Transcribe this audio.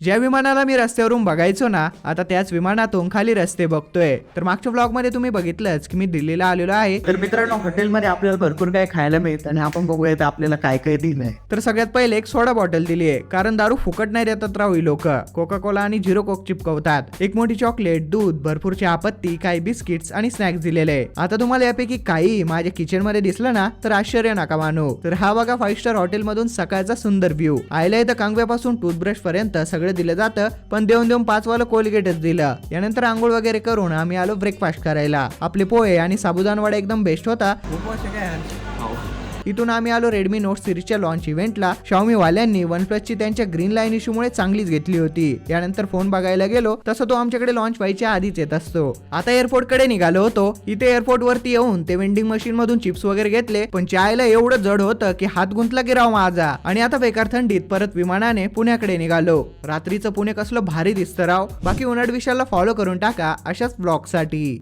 ज्या विमानाला मी रस्त्यावरून बघायचो ना, आता त्याच विमानातून खाली रस्ते बघतोय. तर मागच्या ब्लॉग मध्ये तुम्ही बघितलंच की मी दिल्लीला आलेलो आहे. तर मित्रांनो, हॉटेलमध्ये आपल्याला भरपूर काय खायला मिळतं आणि आपण बघूयात आपल्याला काय काय दिलंय. तर सगळ्यात पहिले एक सोडा बॉटल दिली आहे, कारण दारू फुकट नाही देतात राव ही लोक. कोका कोला आणि झिरो कोक चिपकवतात. एक मोठी चॉकलेट, दूध, भरपूर चहापत्ती, काही बिस्किट्स आणि स्नॅक्स दिलेले. आता तुम्हाला यापैकी काही माझ्या किचन मध्ये दिसलं ना, तर आश्चर्य नका मानू. तर हा बघा 5 स्टार हॉटेल मधून सकाळचा सुंदर व्ह्यू. आयला इथं कांगव्यापासून टूथब्रश पर्यंत सगळं दिलं जातं, पण देऊन 5 वाला कोलगेटच दिलं. यानंतर आंघोळ वगैरे करून आम्ही आलो ब्रेकफास्ट करायला. आपले पोहे आणि साबुदाणा वडा एकदम बेस्ट होता. इथून आम्ही आलो रेडमी नोट सिरीजच्या लॉन्च इव्हेंटला. Xiaomi वाल्यांनी OnePlus ची त्यांच्या ग्रीन लाईन इश्यूमुळे चांगलीच घेतली होती. यानंतर फोन बघायला गेलो, तसं तो आमच्याकडे लॉन्च व्हायच्या आधीच येत असतो. आता एअरपोर्ट कडे निघालो होतो. इथे एअरपोर्ट वरती येऊन ते वेंडिंग मशीन मधून चिप्स वगैरे घेतले, पण चायला एवढं जड होतं की हात गुंतला की राव माझा. आणि आता बेकार थंडीत परत विमानाने पुण्याकडे निघालो. रात्रीचं पुणे कसलं भारी दिसतं राव. बाकी उन्हाळ विषयाला फॉलो करून टाका अशाच ब्लॉग साठी.